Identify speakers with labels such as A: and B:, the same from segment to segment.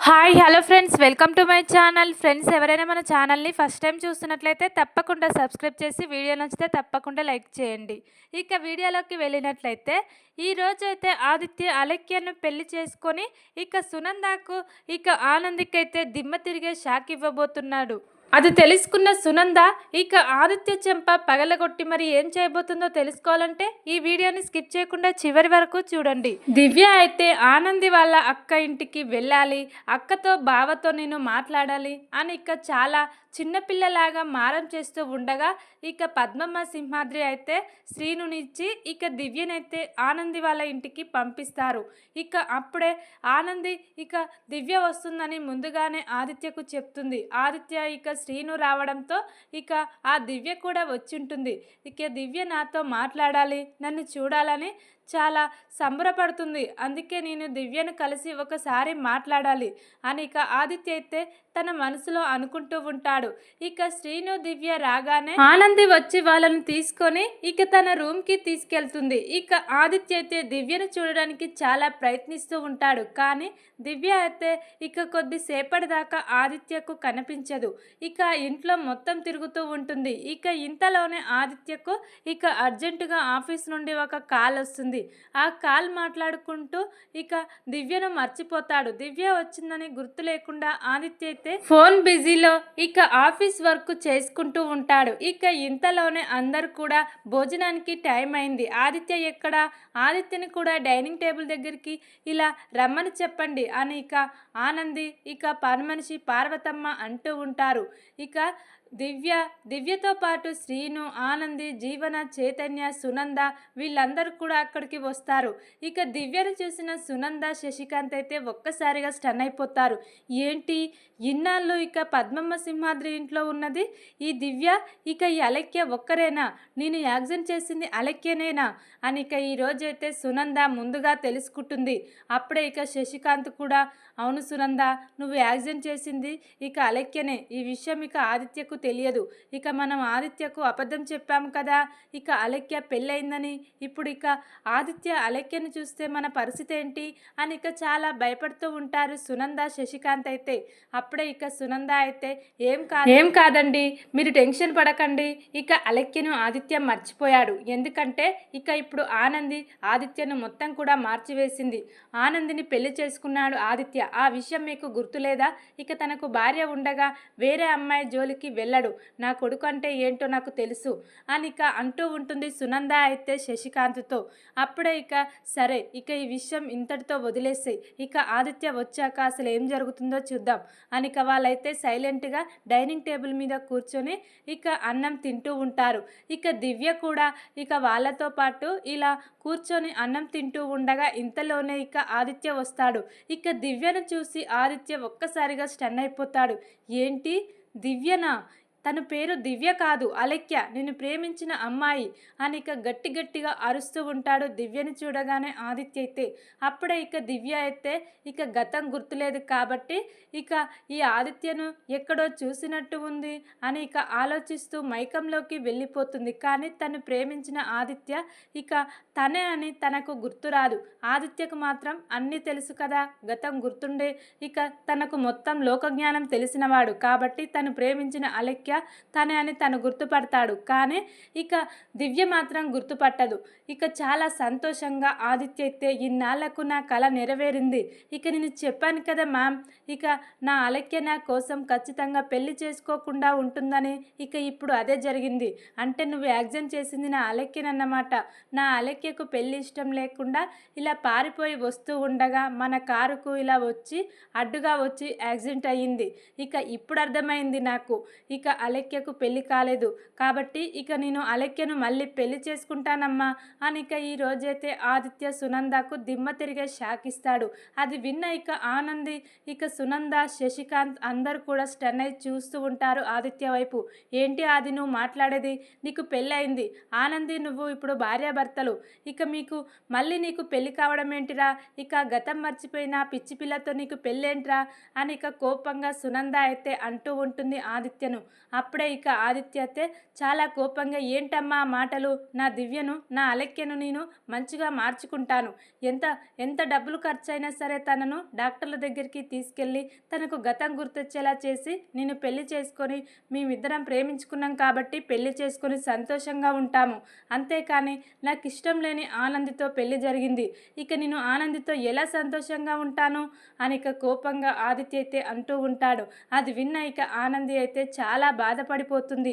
A: Hi hello friends, welcome to my channel. Friends, ఎవరైనా మన ఛానల్ని ఫస్ట్ టైం చూస్తున్నట్లయితే తప్పకుండా సబ్స్క్రైబ్ చేసి, వీడియో నచ్చితే తప్పకుండా లైక్ చేయండి. ఇక వీడియోలోకి వెళ్ళినట్లయితే ఈరోజు అయితే ఆదిత్య అలెక్యను పెళ్లి చేసుకొని ఇక సునందాకు ఇక ఆనందికైతే దిమ్మ తిరిగే షాక్ ఇవ్వబోతున్నాడు. అది తెలుసుకున్న సునంద ఇక ఆదిత్య చెంప పగలగొట్టి మరి ఏం చేయబోతుందో తెలుసుకోవాలంటే ఈ వీడియోని స్కిప్ చేయకుండా చివరి వరకు చూడండి. దివ్య అయితే ఆనంది వాళ్ళ అక్క ఇంటికి వెళ్ళాలి, అక్కతో బావతో నేను మాట్లాడాలి అని ఇక చాలా చిన్నపిల్లలాగా మారం చేస్తూ ఉండగా ఇక పద్మమ్మ సింహాద్రి అయితే శ్రీనునిచ్చి ఇక దివ్యనైతే ఆనంది వాళ్ళ ఇంటికి పంపిస్తారు. ఇక అప్పుడే ఆనంది ఇక దివ్య వస్తుందని ముందుగానే ఆదిత్యకు చెప్తుంది. ఆదిత్య ఇక శ్రీను రావడంతో ఇక ఆ దివ్య కూడా వచ్చింటుంది. ఇక దివ్య నాతో మాట్లాడాలి, నన్ను చూడాలని చాలా సంబరపడుతుంది. అందుకే నేను దివ్యను కలిసి ఒకసారి మాట్లాడాలి అని ఇక ఆదిత్య అయితే తన మనసులో అనుకుంటూ ఉంటాడు. ఇక శ్రీను దివ్య రాగానే ఆనంది వచ్చి వాళ్ళని తీసుకొని ఇక తన రూమ్కి తీసుకెళ్తుంది. ఇక ఆదిత్య అయితే దివ్యను చూడడానికి చాలా ప్రయత్నిస్తూ ఉంటాడు. కానీ దివ్య అయితే ఇక కొద్దిసేపటి దాకా ఆదిత్యకు కనిపించదు. ఇక ఇంట్లో మొత్తం తిరుగుతూ ఉంటుంది. ఇక ఇంతలోనే ఆదిత్యకు ఇక అర్జెంటుగా ఆఫీస్ నుండి ఒక కాల్ వస్తుంది. ఆ కాల్ మాట్లాడుకుంటూ ఇక దివ్యను మర్చిపోతాడు. దివ్య వచ్చిందని గుర్తు లేకుండా ఆదిత్య అయితే ఫోన్ బిజీలో ఇక ఆఫీస్ వర్క్ చేసుకుంటూ ఉంటాడు. ఇక ఇంతలోనే అందరు కూడా భోజనానికి టైం అయింది. ఆదిత్య ఎక్కడ? ఆదిత్యని కూడా డైనింగ్ టేబుల్ దగ్గరికి ఇలా రమ్మని చెప్పండి అని ఇక ఆనంది ఇక పని మనిషి పార్వతమ్మ అంటూ ఉంటారు. ఇక దివ్యతో పాటు శ్రీను, ఆనంది, జీవన, చైతన్య, సునంద వీళ్ళందరూ కూడా అక్కడికి వస్తారు. ఇక దివ్యను చూసిన సునంద, శశికాంత్ అయితే ఒక్కసారిగా స్టన్ అయిపోతారు. ఏంటి ఇన్నాళ్ళు ఇక పద్మమ్మ సింహాద్రి ఇంట్లో ఉన్నది ఈ దివ్య, ఇక ఈ అలెక్య ఒక్కరేనా? నేను యాక్సిడెంట్ చేసింది అలెక్యనేనా అని ఇక ఈరోజైతే సునంద ముందుగా తెలుసుకుంటుంది. అప్పుడే ఇక శశికాంత్ కూడా, అవును సునంద, నువ్వు యాక్సిడెంట్ చేసింది ఇక అలెక్యనే. ఈ విషయం ఇక ఆదిత్యకు తెలియదు. ఇక మనం ఆదిత్యకు అబద్ధం చెప్పాము కదా ఇక అలెక్య పెళ్ళయిందని. ఇప్పుడు ఇక ఆదిత్య అలెక్యను చూస్తే మన పరిస్థితి ఏంటి అని ఇక చాలా భయపడుతూ ఉంటారు సునంద, శశికాంత్ అయితే. అప్పుడే ఇక సునంద అయితే ఏం కాదండి, మీరు టెన్షన్ పడకండి. ఇక అలెక్యను ఆదిత్య మర్చిపోయాడు. ఎందుకంటే ఇక ఇప్పుడు ఆనంది ఆదిత్యను మొత్తం కూడా మార్చివేసింది. ఆనందిని పెళ్లి చేసుకున్నాడు ఆదిత్య. ఆ విషయం మీకు గుర్తులేదా? ఇక తనకు భార్య ఉండగా వేరే అమ్మాయి జోలికి వెళ్ళడు. నా కొడుకు అంటే ఏంటో నాకు తెలుసు అని ఇక అంటూ ఉంటుంది సునంద అయితే శశికాంత్తో. అప్పుడే ఇక సరే, ఇక ఈ విషయం ఇంతటితో వదిలేసాయి, ఇక ఆదిత్య వచ్చాక అసలు ఏం జరుగుతుందో చూద్దాం అని ఇక వాళ్ళైతే సైలెంట్గా డైనింగ్ టేబుల్ మీద కూర్చొని ఇక అన్నం తింటూ ఉంటారు. ఇక దివ్య కూడా ఇక వాళ్ళతో పాటు ఇలా కూర్చొని అన్నం తింటూ ఉండగా ఇంతలోనే ఇక ఆదిత్య వస్తాడు. ఇక దివ్యను చూసి ఆదిత్య ఒక్కసారిగా స్టన్ అయిపోతాడు. ఏంటి దివ్యనా? తన పేరు దివ్య కాదు, అలెక్య, నేను ప్రేమించిన అమ్మాయి అని ఇక గట్టిగా అరుస్తూ ఉంటాడు దివ్యని చూడగానే ఆదిత్య అయితే. అప్పుడే ఇక దివ్య అయితే ఇక గతం గుర్తులేదు కాబట్టి ఇక ఈ ఆదిత్యను ఎక్కడో చూసినట్టు ఉంది అని ఇక ఆలోచిస్తూ మైకంలోకి వెళ్ళిపోతుంది. కానీ తను ప్రేమించిన ఆదిత్య ఇక తనే అని తనకు గుర్తురాదు. ఆదిత్యకు మాత్రం అన్నీ తెలుసు కదా, గతం గుర్తుండే. ఇక తనకు మొత్తం లోకజ్ఞానం తెలిసినవాడు కాబట్టి తను ప్రేమించిన అలెక్య తనే అని తను గుర్తుపడతాడు. కానీ ఇక దివ్య మాత్రం గుర్తుపట్టదు. ఇక చాలా సంతోషంగా ఆదిత్య అయితే ఇన్నాళ్లకు నా కళ నెరవేరింది. ఇక నేను చెప్పాను కదా మ్యామ్, ఇక నా అలెక్య నా కోసం ఖచ్చితంగా పెళ్లి చేసుకోకుండా ఉంటుందని. ఇక ఇప్పుడు అదే జరిగింది. అంటే నువ్వు యాక్సిడెంట్ చేసింది నా అలెక్యనన్నమాట. నా అలెక్యకు పెళ్లి ఇష్టం లేకుండా ఇలా పారిపోయి వస్తూ ఉండగా మన కారుకు ఇలా వచ్చి అడ్డుగా వచ్చి యాక్సిడెంట్ అయ్యింది. ఇక ఇప్పుడు అర్థమైంది నాకు, ఇక అలెక్యకు పెళ్లి కాలేదు కాబట్టి ఇక నేను అలెక్యను మళ్ళీ పెళ్లి చేసుకుంటానమ్మా అని ఇక ఈ రోజైతే ఆదిత్య సునందకు దిమ్మ తిరిగే షాక్ ఇస్తాడు. అది విన్న ఇక ఆనంది, ఇక సునంద, శశికాంత్ అందరూ కూడా స్టన్ అయి చూస్తూ ఉంటారు ఆదిత్య వైపు. ఏంటి ఆది నువ్వు మాట్లాడేది? నీకు పెళ్ళి అయింది, ఆనంది నువ్వు ఇప్పుడు భార్యాభర్తలు, ఇక మీకు మళ్ళీ నీకు పెళ్లి కావడం ఏంటిరా? ఇక గతం మర్చిపోయిన పిచ్చి పిల్లతో నీకు పెళ్ళేంట్రా అని ఇక కోపంగా సునంద అయితే అంటూ ఉంటుంది ఆదిత్యను. అప్పుడే ఇక ఆదిత్య అయితే చాలా కోపంగా, ఏంటమ్మా ఆ మాటలు, నా దివ్యను నా అలెక్యను నేను మంచిగా మార్చుకుంటాను, ఎంత ఎంత డబ్బులు ఖర్చైనా సరే తనను డాక్టర్ల దగ్గరికి తీసుకెళ్ళి తనకు గతం గుర్తొచ్చేలా చేసి నేను పెళ్లి చేసుకొని మేమిద్దరం ప్రేమించుకున్నాం కాబట్టి పెళ్లి చేసుకొని సంతోషంగా ఉంటాము, అంతేకాని నాకు ఇష్టం లేని ఆనందితో పెళ్లి జరిగింది, ఇక నేను ఆనందితో ఎలా సంతోషంగా ఉంటాను అని ఇక కోపంగా ఆదిత్య అయితే అంటూ ఉంటాడు. అది విన్న ఇక ఆనంది అయితే చాలా బాధపడిపోతుంది.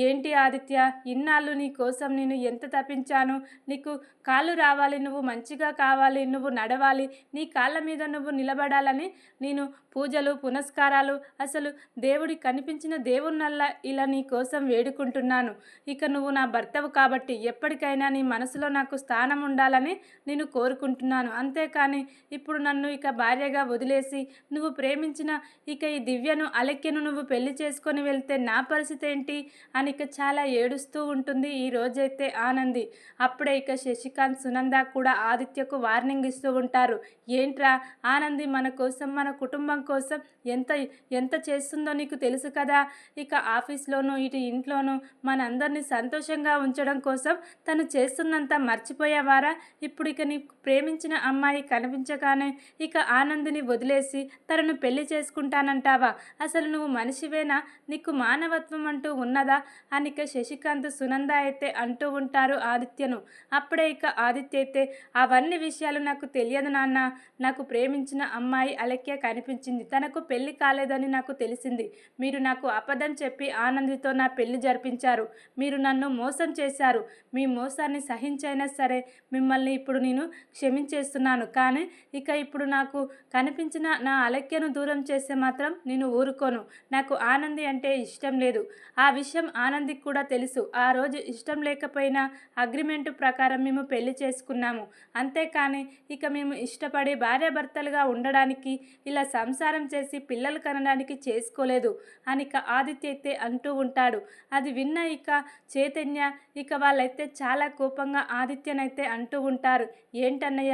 A: ఏంటి ఆదిత్య, ఇన్నాళ్ళు నీ కోసం నేను ఎంత తప్పించాను, నీకు కాళ్ళు రావాలి, నువ్వు మంచిగా కావాలి, నువ్వు నడవాలి, నీ కాళ్ళ మీద నువ్వు నిలబడాలని నేను పూజలు పునస్కారాలు, అసలు దేవుడి కనిపించిన దేవుణ్ణల్లా ఇలా నీ కోసం వేడుకుంటున్నాను, ఇక నువ్వు నా భర్తవు కాబట్టి ఎప్పటికైనా నీ మనసులో నాకు స్థానం ఉండాలని నేను కోరుకుంటున్నాను, అంతేకాని ఇప్పుడు నన్ను ఇక భార్యగా వదిలేసి నువ్వు ప్రేమించిన ఇక ఈ దివ్యను అలెక్యను నువ్వు పెళ్లి చేసుకొని వెళ్తే నా పరిస్థితి ఏంటి అని ఇక చాలా ఏడుస్తూ ఉంటుంది ఈ రోజైతే ఆనంది. అప్పుడే ఇక శశికాంత్ సునంద కూడా ఆదిత్యకు వార్నింగ్ ఇస్తూ ఉంటారు. ఏంట్రా ఆనంది మన కోసం మన కుటుంబం కోసం ఎంత ఎంత చేస్తుందో నీకు తెలుసు కదా, ఇక ఆఫీస్లోనూ ఇటు ఇంట్లోనూ మనందరినీ సంతోషంగా ఉంచడం కోసం తను చేస్తున్నంత మర్చిపోయేవారా, ఇప్పుడు ఇక నీకు ప్రేమించిన అమ్మాయి కనిపించగానే ఇక ఆనందిని వదిలేసి తనను పెళ్లి చేసుకుంటానంటావా, అసలు నువ్వు మనిషివేనా, నీకు మానవత్వం అంటూ ఉన్నదా అని ఇక శశికాంత్ సునంద అయితే అంటూ ఉంటారు ఆదిత్యను. అప్పుడే ఇక ఆదిత్య అయితే అవన్నీ విషయాలు నాకు తెలియదు నాన్న, నాకు ప్రేమించిన అమ్మాయి అలెక్య కనిపించింది, తనకు పెళ్లి కాలేదని నాకు తెలిసింది, మీరు నాకు అబద్ధం చెప్పి ఆనందితో నా పెళ్లి జరిపించారు, మీరు నన్ను మోసం చేశారు, మీ మోసాన్ని సహించైనా సరే మిమ్మల్ని ఇప్పుడు నేను క్షమించేస్తున్నాను, కానీ ఇక ఇప్పుడు నాకు కనిపించిన నా అలెక్యను దూరం చేస్తే మాత్రం నేను ఊరుకోను, నాకు ఆనంది అంటే ఇష్టం లేదు, ఆ విషయం ఆనందికి కూడా తెలుసు, ఆ రోజు ఇష్టం లేకపోయినా అగ్రిమెంటు ప్రకారం మేము పెళ్లి చేసుకున్నాము, అంతేకాని ఇక మేము ఇష్టపడి భార్యాభర్తలుగా ఉండడానికి ఇలా సంసారం చేసి పిల్లలు కనడానికి చేసుకోలేదు అని ఇక ఆదిత్య అయితే అంటూ ఉంటాడు. అది విన్న ఇక చైతన్య ఇక వాళ్ళైతే చాలా కోపంగా ఆదిత్యనైతే అంటూ ఉంటారు. ఏంటన్నయ్య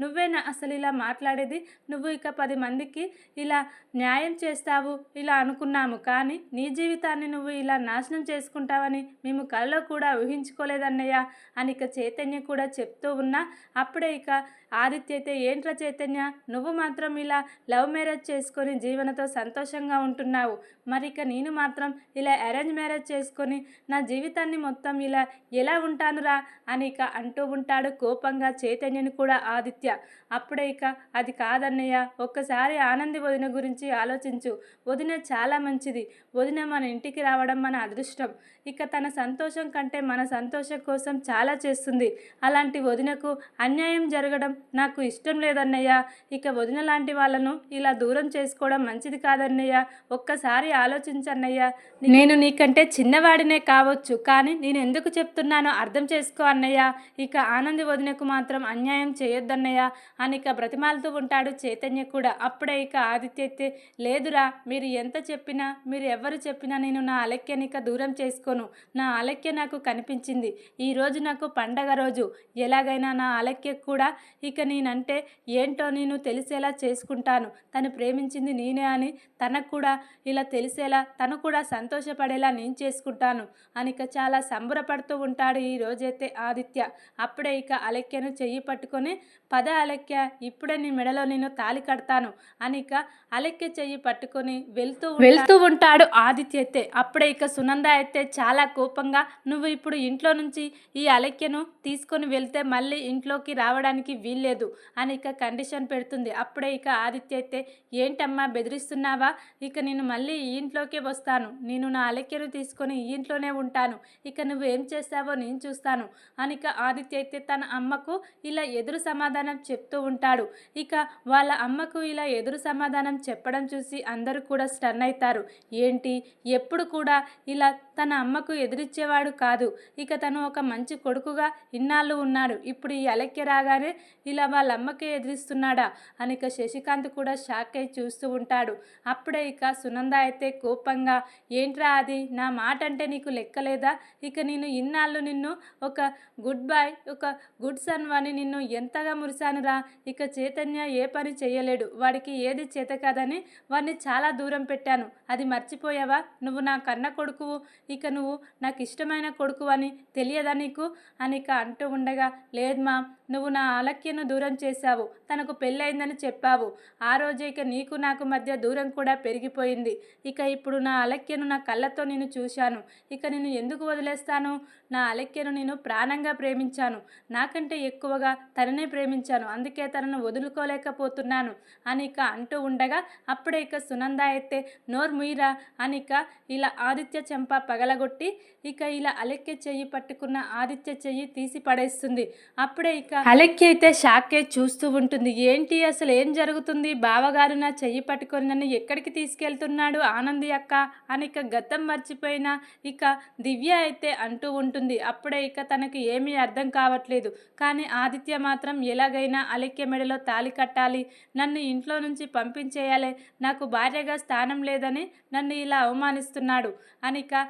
A: నువ్వేనా అసలు ఇలా మాట్లాడేది, నువ్వు ఇక 10 మందికి ఇలా న్యాయం చేస్తావు ఇలా అనుకున్నాము, కానీ నీ జీవితాన్ని నువ్వు ఇలా నాశనం చేసుకుంటావని మేము కలలో కూడా ఊహించుకోలేదన్నయ్య అని ఇక చైతన్య కూడా చెప్తూ ఉన్నా, అప్పుడే ఇక ఆదిత్య అయితే ఏంట్రా చైతన్య, నువ్వు మాత్రం ఇలా లవ్ మ్యారేజ్ చేసుకొని జీవనతో సంతోషంగా ఉంటున్నావు, మరి ఇక నేను మాత్రం ఇలా అరేంజ్ మ్యారేజ్ చేసుకొని నా జీవితాన్ని మొత్తం ఇలా ఎలా ఉంటానురా అని ఇక అంటూ ఉంటాడు కోపంగా చైతన్యని కూడా ఆదిత్య. అప్పుడే ఇక అది కాదన్నయ్య, ఒక్కసారి ఆనంది వదిన గురించి ఆలోచించు, వదిన చాలా మంచిది, వదిన మన ఇంటికి రావడం మన అదృష్టం, ఇక తన సంతోషం కంటే మన సంతోషం కోసం చాలా చేస్తుంది, అలాంటి వదినకు అన్యాయం జరగడం నాకు ఇష్టం లేదన్నయ్య, ఇక వదిన లాంటి వాళ్ళను ఇలా దూరం చేసుకోవడం మంచిది కాదన్నయ్య, ఒక్కసారి ఆలోచించన్నయ్య, నేను నీకంటే చిన్నవాడినే కావచ్చు, కానీ నేను ఎందుకు చెప్తున్నానో అర్థం చేసుకో అన్నయ్య, ఇక ఆనంది వదినకు మాత్రం అన్యాయం చేయొద్దన్నయ్య అని ఇక బ్రతిమాలుతూ ఉంటాడు చైతన్య కూడా. అప్పుడే ఇక ఆదిత్య అయితే లేదురా, మీరు ఎంత చెప్పినా మీరు ఎవరు చెప్పినా నేను నా అలెక్యనిక దూరం చేసుకోను, నా అలెక్య నాకు కనిపించింది, ఈరోజు నాకు పండగ రోజు, ఎలాగైనా నా అలెక్య కూడా ఇక నేనంటే ఏంటో నేను తెలిసేలా చేసుకుంటాను, తను ప్రేమించింది నేనే అని తనకు కూడా ఇలా తెలిసేలా, తను కూడా సంతోషపడేలా నేను చేసుకుంటాను అని ఇక చాలా సంబరపడుతూ ఉంటాడు ఈ రోజైతే ఆదిత్య. అప్పుడే ఇక అలెక్యను చెయ్యి పట్టుకొని, పద అలెక్య, ఇప్పుడే నీ మెడలో నేను తాళి కడతాను అని ఇక అలెక్య చెయ్యి పట్టుకొని వెళ్తూ ఉంటాడు ఆదిత్య అయితే. అప్పుడే ఇక సునంద అయితే చాలా కోపంగా, నువ్వు ఇప్పుడు ఇంట్లో నుంచి ఈ అలెక్యను తీసుకొని వెళ్తే మళ్ళీ ఇంట్లోకి రావడానికి వీల్లేదు అని ఇక కండిషన్ పెడుతుంది. అప్పుడే ఇక ఆదిత్య అయితే ఏంటమ్మా బెదిరిస్తున్నావా, ఇక నేను మళ్ళీ ఈ ఇంట్లోకే వస్తాను, నేను నా అలెక్యను తీసుకొని ఈ ఇంట్లోనే ఉంటాను, ఇక నువ్వు ఏం చేస్తావో నేను చూస్తాను అని ఇక ఆదిత్య అయితే తన అమ్మకు ఇలా ఎదురు సమాధానం చెప్తూ ఉంటాడు. ఇక వాళ్ళ అమ్మకు ఇలా ఎదురు సమాధానం చెప్పడం చూసి అందరూ కూడా స్టన్ అవుతారు. ఏంటి, ఎప్పుడు కూడా ఇలా తన అమ్మకు ఎదురిచ్చేవాడు కాదు, ఇక తను ఒక మంచి కొడుకుగా ఇన్నాళ్ళు ఉన్నాడు, ఇప్పుడు ఈ అలెక్య రాగానే ఇలా వాళ్ళ అమ్మకే ఎదిరిస్తున్నాడా అని ఇక శశికాంత్ కూడా షాక్ అయి చూస్తూ ఉంటాడు. అప్పుడే ఇక సునంద అయితే కోపంగా, ఏంట్రా అది, నా మాట అంటే నీకు లెక్కలేదా? ఇక నేను ఇన్నాళ్ళు నిన్ను ఒక గుడ్ బాయ్, ఒక గుడ్ సన్ అని నిన్ను ఎంతగా మురిశానురా. ఇక చైతన్య ఏ పని చేయలేడు, వాడికి ఏది చేత కాదని వాడిని చాలా దూరం పెట్టాను. అది మర్చిపోయావా? నువ్వు నా కన్న కొడుకువు, ఇక నువ్వు నాకు ఇష్టమైన కొడుకు అని తెలియదా నీకు అని ఇక అంటూ ఉండగా, లేదు మా, నువ్వు నా అలక్యను దూరం చేశావు, తనకు పెళ్ళయిందని చెప్పావు. ఆ రోజే ఇక నీకు నాకు మధ్య దూరం కూడా పెరిగిపోయింది. ఇక ఇప్పుడు నా అలక్యను నా కళ్ళతో నేను చూశాను. ఇక నేను ఎందుకు వదిలేస్తాను? నా అలక్యను నేను ప్రాణంగా ప్రేమించాను, నాకంటే ఎక్కువగా తననే ప్రేమించాను, అందుకే తనను వదులుకోలేకపోతున్నాను అని ఇక అంటూ ఉండగా, అప్పుడే ఇక సునంద అయితే నోరు ముయిరా అని ఇక ఇలా ఆదిత్య చెంప పగలగొట్టి ఇక ఇలా అలక్య చెయ్యి పట్టుకున్న ఆదిత్య చెయ్యి తీసి పడేస్తుంది. అప్పుడే ఇక అలక్య అయితే షాకే చూస్తూ ఉంటుంది. ఏంటి అసలు ఏం జరుగుతుంది? బావగారు నా చెయ్యి పట్టుకొని నన్ను ఎక్కడికి తీసుకెళ్తున్నాడు ఆనంది అక్క అని ఇక గతం మర్చిపోయిన ఇక దివ్య అయితే అంటూ ఉంటుంది. అప్పుడే ఇక తనకి ఏమీ అర్థం కావట్లేదు. కానీ ఆదిత్య మాత్రం ఎలాగైనా అలక్య మెడలో తాళి కట్టాలి, నన్ను ఇంట్లో నుంచి పంపించేయాలి, నాకు భార్యగా స్థానం లేదని నన్ను ఇలా అవమానిస్తున్నాడు అని ఇక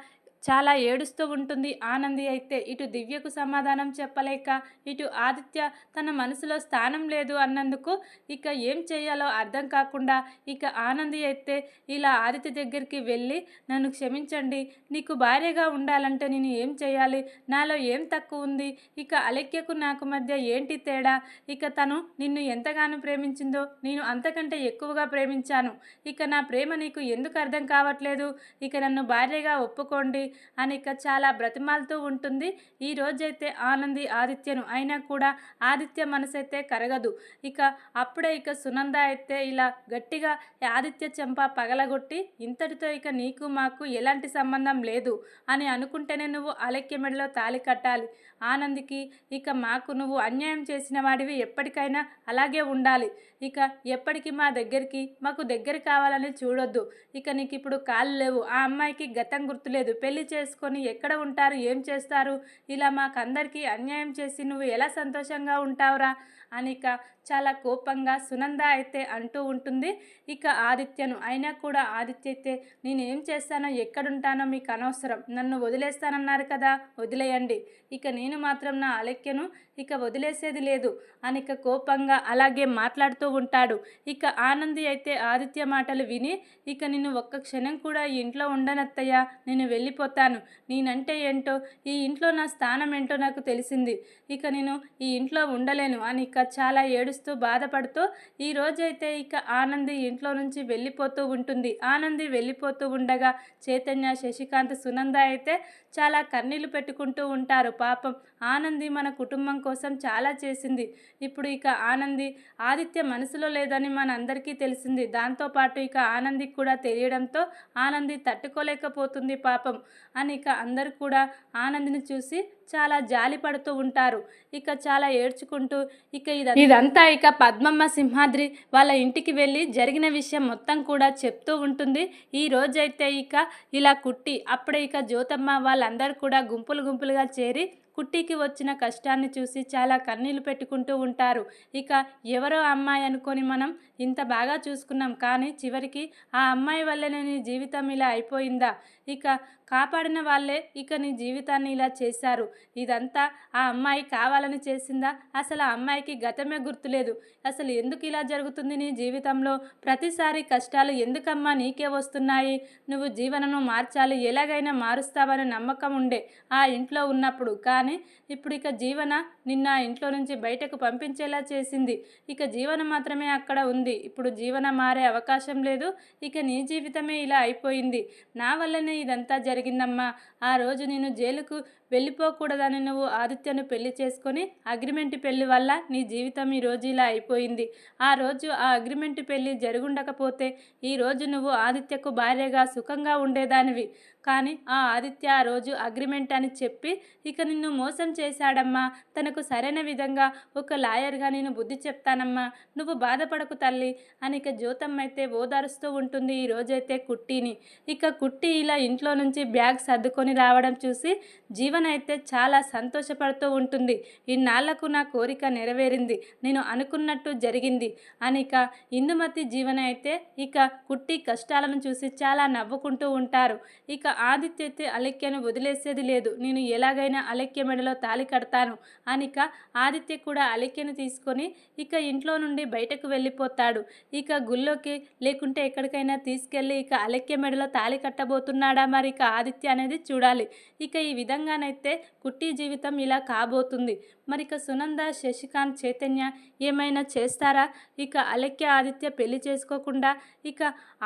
A: చాలా ఏడుస్తూ ఉంటుంది ఆనంది అయితే. ఇటు దివ్యకు సమాధానం చెప్పలేక, ఇటు ఆదిత్య తన మనసులో స్థానం లేదు అన్నందుకు ఇక ఏం చేయాలో అర్థం కాకుండా ఇక ఆనంది అయితే ఇలా ఆదిత్య దగ్గరికి వెళ్ళి, నన్ను క్షమించండి, నీకు భార్యగా ఉండాలంటే నేను ఏం చేయాలి? నాలో ఏం తక్కువ ఉంది? ఇక అలక్యకు నాకు మధ్య ఏంటి తేడా? ఇక తను నిన్ను ఎంతగానో ప్రేమించిందో నేను అంతకంటే ఎక్కువగా ప్రేమించాను. ఇక నా ప్రేమ నీకు ఎందుకు అర్థం కావట్లేదు? ఇక నన్ను భార్యగా ఒప్పుకోండి అని ఇక చాలా బ్రతిమాలుతూ ఉంటుంది. ఈ రోజైతే ఆనంది ఆదిత్యను, అయినా కూడా ఆదిత్య మనసైతే కరగదు. ఇక అప్పుడే ఇక సునంద అయితే ఇలా గట్టిగా ఆదిత్య చెంప పగలగొట్టి, ఇంతటితో ఇక నీకు మాకు ఎలాంటి సంబంధం లేదు అని అనుకుంటేనే నువ్వు అలక్య మెడలో తాళి కట్టాలి. ఆనందికి ఇక మాకు నువ్వు అన్యాయం చేసిన వాడివి, ఎప్పటికైనా అలాగే ఉండాలి. ఇక ఎప్పటికీ మా దగ్గరికి మాకు దగ్గర కావాలని చూడొద్దు. ఇక నీకు ఇప్పుడు కాళ్ళు లేవు, ఆ అమ్మాయికి గతం గుర్తులేదు, పెళ్లి చేసుకొని ఎక్కడ ఉంటారు, ఏం చేస్తారు? ఇలా మాకందరికీ అన్యాయం చేసి నువ్వు ఎలా సంతోషంగా ఉంటావురా అని ఇక చాలా కోపంగా సునంద అయితే అంటూ ఉంటుంది ఇక ఆదిత్యను. అయినా కూడా ఆదిత్య అయితే, నేనేం చేస్తానో ఎక్కడుంటానో మీకు అనవసరం, నన్ను వదిలేస్తానన్నారు కదా, వదిలేయండి, ఇక నేను మాత్రం నా అలక్యను ఇక వదిలేసేది లేదు అని ఇక కోపంగా అలాగే మాట్లాడుతూ ఉంటాడు. ఇక ఆనంది అయితే ఆదిత్య మాటలు విని, ఇక నేను ఒక్క క్షణం కూడా ఈ ఇంట్లో ఉండనత్తయ్యా, నేను వెళ్ళిపోతాను, నేనంటే ఏంటో, ఈ ఇంట్లో నా స్థానం ఏంటో నాకు తెలిసింది, ఇక నేను ఈ ఇంట్లో ఉండలేను అని ఇక చాలా ఏడుస్తూ బాధపడుతూ ఈ రోజైతే ఇక ఆనంది ఇంట్లో నుంచి వెళ్ళిపోతూ ఉంటుంది. ఆనంది వెళ్ళిపోతూ ఉండగా చైతన్య, శశికాంత్, సునంద అయితే చాలా కన్నీళ్లు పెట్టుకుంటూ ఉంటారు. పాపం ఆనంది మన కుటుంబం కోసం చాలా చేసింది, ఇప్పుడు ఇక ఆనంది ఆదిత్య మనసులో లేదని మనందరికీ తెలిసింది. దాంతోపాటు ఇక ఆనందికి కూడా తెలియడంతో ఆనంది తట్టుకోలేకపోతుంది పాపం అని ఇక అందరూ కూడా ఆనందిని చూసి చాలా జాలి పడుతూ ఉంటారు. ఇక చాలా ఏడ్చుకుంటూ ఇక ఇదంతా ఇక పద్మమ్మ సింహాద్రి వాళ్ళ ఇంటికి వెళ్ళి జరిగిన విషయం మొత్తం కూడా చెప్తూ ఉంటుంది. ఈ రోజైతే ఇక ఇలా కుట్టి, అప్పుడే ఇక జ్యోతమ్మ వాళ్ళందరూ కూడా గుంపులు గుంపులుగా చేరి కుట్టికి వచ్చిన కష్టాన్ని చూసి చాలా కన్నీళ్లు పెట్టుకుంటూ ఉంటారు. ఇక ఎవరో అమ్మాయి అనుకొని మనం ఇంత బాగా చూసుకున్నాం, కానీ చివరికి ఆ అమ్మాయి వల్లనే నీ జీవితం ఇలా అయిపోయిందా? ఇక కాపాడిన వాళ్ళే ఇక నీ జీవితాన్ని ఇలా చేశారు. ఇదంతా ఆ అమ్మాయి కావాలని చేసిందా? అసలు ఆ అమ్మాయికి గతమే గుర్తులేదు. అసలు ఎందుకు ఇలా జరుగుతుంది నీ జీవితంలో? ప్రతిసారి కష్టాలు ఎందుకమ్మా నీకే వస్తున్నాయి? నువ్వు జీవనను మార్చాలి, ఎలాగైనా మారుస్తావని నమ్మకం ఉండే ఆ ఇంట్లో ఉన్నప్పుడు, కానీ ఇప్పుడు ఇక జీవన నిన్న ఆ ఇంట్లో నుంచి బయటకు పంపించేలా చేసింది. ఇక జీవన మాత్రమే అక్కడ ఉంది. ఇప్పుడు జీవన మారే అవకాశం లేదు. ఇక నీ జీవితమే ఇలా అయిపోయింది. నా వల్లనే ఇదంతా జరిగిందమ్మా. ఆ రోజు నేను జైలుకు వెళ్ళిపోకూడదని నువ్వు ఆదిత్యను పెళ్లి చేసుకొని అగ్రిమెంట్ పెళ్లి వల్ల నీ జీవితం ఈరోజు ఇలా అయిపోయింది. ఆ రోజు ఆ అగ్రిమెంట్ పెళ్లి జరుగుండకపోతే ఈరోజు నువ్వు ఆదిత్యకు భార్యగా సుఖంగా ఉండేదానివి. కానీ ఆ ఆదిత్య ఆ రోజు అగ్రిమెంట్ అని చెప్పి ఇక నిన్ను మోసం చేశాడమ్మా. తనకు సరైన విధంగా ఒక లాయర్గా నేను బుద్ధి చెప్తానమ్మా, నువ్వు బాధపడకు తల్లి అని ఇక జ్యోతమ్మ అయితే ఓదారుస్తూ ఉంటుంది ఈ రోజైతే కుట్టిని. ఇక కుట్టి ఇలా ఇంట్లో నుంచి బ్యాగ్ సర్దుకొని రావడం చూసి జీవన అయితే చాలా సంతోషపడుతూ ఉంటుంది. ఇన్నాళ్లకు నా కోరిక నెరవేరింది, నేను అనుకున్నట్టు జరిగింది అని ఇక ఇందుమతి జీవన అయితే ఇక కుట్టి కష్టాలను చూసి చాలా నవ్వుకుంటూ ఉంటారు. ఇక ఆదిత్య అయితే అలెక్యను వదిలేసేది లేదు, నేను ఎలాగైనా అలెక్య మెడలో తాళి కడతాను అని ఇక ఆదిత్య కూడా అలెక్యను తీసుకొని ఇక ఇంట్లో నుండి బయటకు వెళ్ళిపోతాడు. ఇక గుళ్ళోకి లేకుంటే ఎక్కడికైనా తీసుకెళ్ళి ఇక అలెక్య మెడలో తాళి కట్టబోతున్నాడా మరి ఇక ఆదిత్య అనేది చూడాలి. ఇక ఈ విధంగానైతే కుట్టి జీవితం ఇలా కాబోతుంది. మరి ఇక సునంద, శశికాంత్, చైతన్య ఏమైనా చేస్తారా? ఇక అలెక్య ఆదిత్య పెళ్లి చేసుకోకుండా ఇక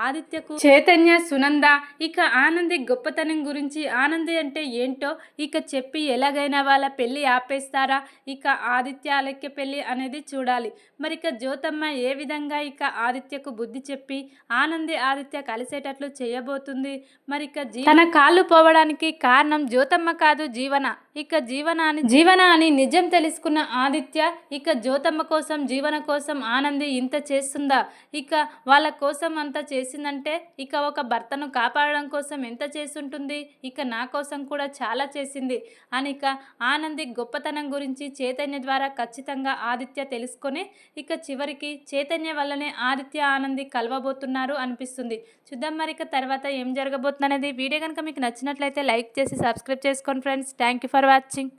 A: ఆదిత్యకు చైతన్య, సునంద ఇక ఆనంది గొప్పతనం గురించి, ఆనంది అంటే ఏంటో ఇక చెప్పి ఎలాగైనా వాళ్ళ పెళ్లి ఆపేస్తారా? ఇక ఆదిత్య అలెక్య పెళ్లి అనేది చూడాలి. మరి ఇక జ్యోతమ్మ ఏ విధంగా ఇక ఆదిత్యకు బుద్ధి చెప్పి ఆనంది ఆదిత్య కలిసేటట్లు చేయబోతుంది. మరి ఇక తన కాళ్ళు పోవడానికి కారణం జ్యోతమ్మ కాదు, జీవన. ఇక జీవన అని నిజం తెలుసుకున్న ఆదిత్య ఇక జ్యోతమ్మ కోసం, జీవన కోసం ఆనంది ఇంత చేస్తుందా? ఇక వాళ్ళ కోసం అంత చేసిందంటే ఇక ఒక భర్తను కాపాడడం కోసం ఎంత చేసుంటుంది? ఇక నా కోసం కూడా చాలా చేసింది అని ఇక ఆనంది గొప్పతనం గురించి చైతన్య ద్వారా ఖచ్చితంగా ఆదిత్య తెలుసుకొని ఇక చివరికి చైతన్య వల్లనే ఆదిత్య, ఆనంది కలవబోతున్నారు అనిపిస్తుంది. చూద్దాం మరి ఇక తర్వాత ఏం జరగబోతుంది అనేది. వీడియో కనుక మీకు నచ్చినట్లయితే లైక్ చేసి సబ్స్క్రైబ్ చేసుకోండి friends. Thank you for watching.